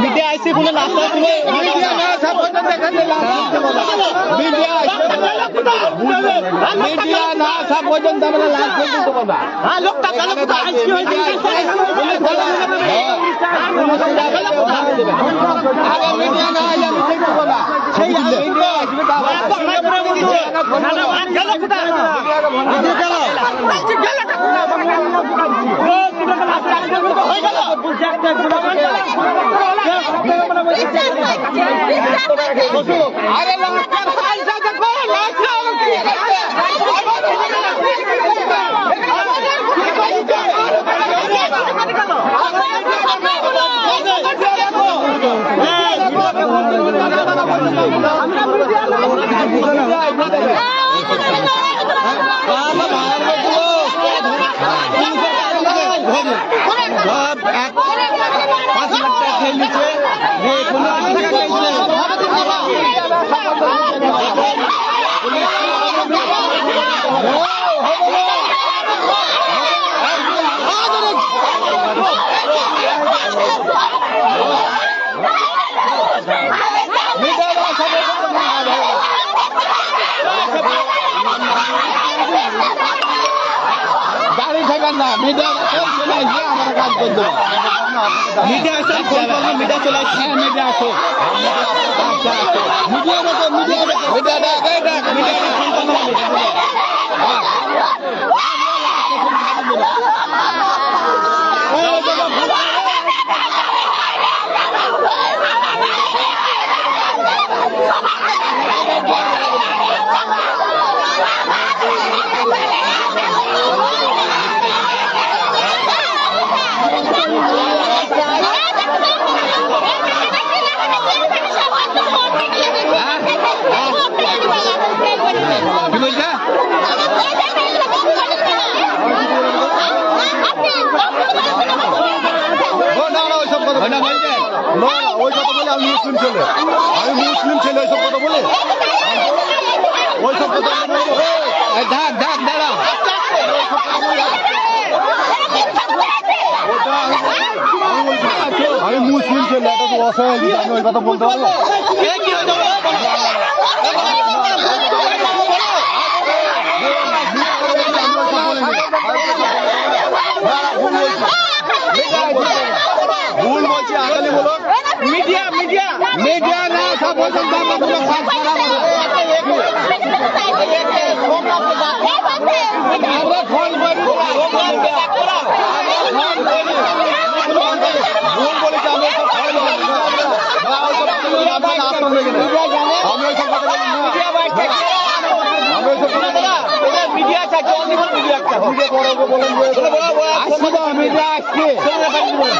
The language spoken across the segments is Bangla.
মিডিয়া আইসি কোনো রাস্তা তুলে মিডিয়া না সাপোর্ট দেখাতে মিডিয়া না সব পর্যন্ত আমরা লাল করতে দেব না। হ্যাঁ লোকটা কালো কথা আইসি হইছে আগে মিডিয়া না আইলে আমি ঠিক দেব না। সেই মিডিয়া আসবে তা গেল কথা মিডিয়া আসে মিডিয়া চলে আসছে মিডিয়া আসো মিডিয়া ওই কথা বলে আমি মুসলিম ছেলে ওইসব কথা বলে ওইসব কথা আমি মুসলিম ছেলে এটা তো অসহায় আমি ওই কথা বলতে পারবো ভুল বলছি আগালি বলো মিডিয়া মিডিয়া মিডিয়া না সব আমরা ফোন করি ভুল বলেছি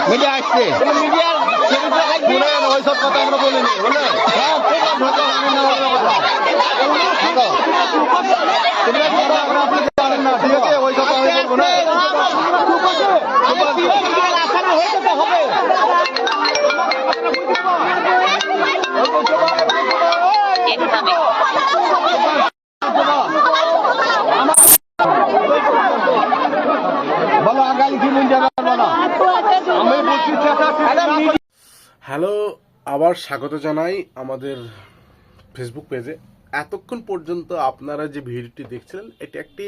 মিডিয়া আসছে মিডিয়ার ওইসব কথা আমরা বলিনি বুঝলেন জানেন না ঠিক আছে ওই কথা আমি বলবো না হ্যালো, আবার স্বাগত জানাই আমাদের ফেসবুক পেজে। এতক্ষণ পর্যন্ত আপনারা যে ভিডিওটি দেখছিলেন এটি একটি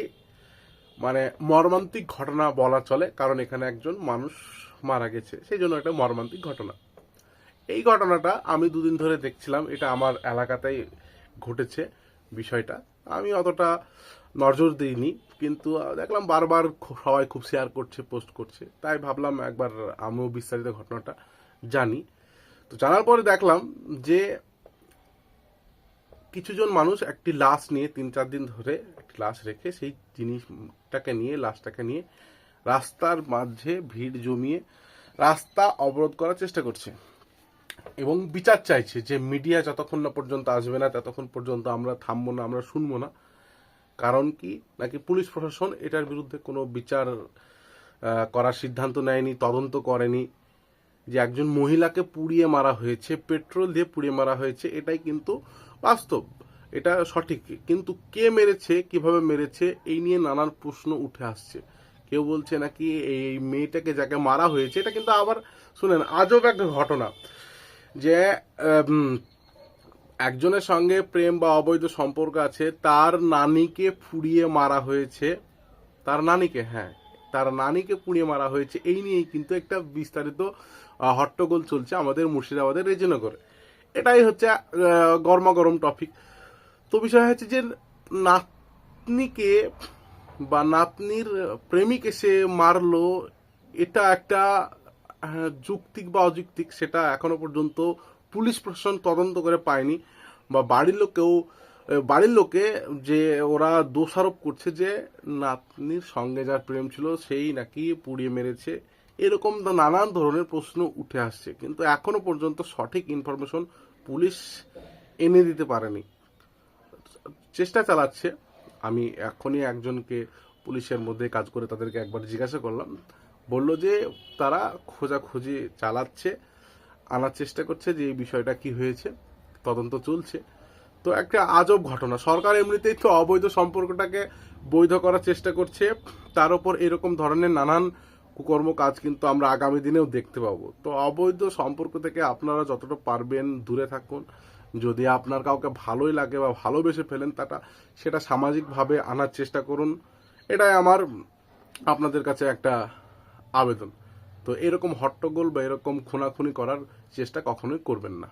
মানে মর্মান্তিক ঘটনা বলা চলে, কারণ এখানে একজন মানুষ মারা গেছে, সেই জন্য একটা মর্মান্তিক ঘটনা। এই ঘটনাটা আমি দুদিন ধরে দেখছিলাম, এটা আমার এলাকাতেই ঘটেছে বিষয়টা। আমি অতটা নজর দিইনি, কিন্তু দেখলাম বারবার সবাই খুব শেয়ার করছে, পোস্ট করছে, তাই ভাবলাম একবার আমিও বিস্তারিত ঘটনাটা জানি। তো জানার পরে দেখলাম যে কিছুজন মানুষ একটি লাশ নিয়ে 3-4 দিন ধরে একটি লাশ রেখে সেই জিনিসটাকে নিয়ে লাশটাকে নিয়ে রাস্তার মাঝে ভিড় জমিয়ে রাস্তা অবরোধ করার চেষ্টা করছে। এবং বিচার চাইছে, যে মিডিয়া যতক্ষণ না পর্যন্ত আসবে না ততক্ষণ পর্যন্ত আমরা থামবো না, আমরা শুনবো না। কারণ কি, নাকি পুলিশ প্রশাসন এটার বিরুদ্ধে কোনো বিচার করার সিদ্ধান্ত নেয়নি, তদন্ত করেনি। যে একজন মহিলাকে পুড়িয়ে মারা হয়েছে, পেট্রোল দিয়ে পুড়িয়ে মারা হয়েছে, এটাই কিন্তু বাস্তব, এটা সঠিক। কিন্তু কে মেরেছে, কিভাবে মেরেছে, এই নিয়ে নানান প্রশ্ন উঠে আসছে। কেউ বলছে নাকি এই মেয়েটাকে যাকে মারা হয়েছে, এটা কিন্তু আবার শুনেন আজব একটা ঘটনা, যে একজনের সঙ্গে প্রেম বা অবৈধ সম্পর্ক আছে, তার নানিকে পুড়িয়ে মারা হয়েছে, তার নানিকে, হ্যাঁ তার নানিকে পুড়িয়ে মারা হয়েছে। এই নিয়েই কিন্তু একটা বিস্তারিত হট্টগোল চলছে আমাদের মুর্শিদাবাদের রেজিনগরে। এটাই হচ্ছে গরমাগরম টপিক। তো বিষয় হচ্ছে যে নাতনিকে বা নাতনির প্রেমিক এসে মারলো, এটা একটা যৌক্তিক বা অযৌক্তিক সেটা এখনো পর্যন্ত পুলিশ প্রশাসন তদন্ত করে পায়নি। বা বাড়ির লোকে যে ওরা দোষারোপ করছে যে নাতনির সঙ্গে যার প্রেম ছিল সেই নাকি পুড়িয়ে মেরেছে, এরকম নানান ধরনের প্রশ্ন উঠে আসছে। কিন্তু এখনো পর্যন্ত সঠিক ইনফরমেশন পুলিশ এনে দিতে পারেনি, চেষ্টা চালাচ্ছে। আমি এখনই একজনকে পুলিশের মধ্যে কাজ করে তাদেরকে একবার জিজ্ঞাসা করলাম, বলল যে তারা খোঁজাখুঁজি চালাচ্ছে, আনার চেষ্টা করছে যে এই বিষয়টা কি হয়েছে, তদন্ত চলছে। তো একটা আজব ঘটনা, সরকার এমনিতেই তো অবৈধ সম্পর্কটাকে বৈধ করার চেষ্টা করছে, তার উপর এরকম ধরনের নানান কুকর্ম কাজ কিন্তু আমরা আগামী দিনেও দেখতে পাবো। তো অবৈধ সম্পর্ক থেকে আপনারা যতটা পারবেন দূরে থাকুন। যদি আপনার কাউকে ভালোই লাগে বা ভালোবেসে ফেলেন, সেটা সামাজিকভাবে আনার চেষ্টা করুন, এটাই আমার আপনাদের কাছে একটা আবেদন। তো এরকম হট্টগোল বা এরকম খুনাখুনি করার চেষ্টা কখনোই করবেন না।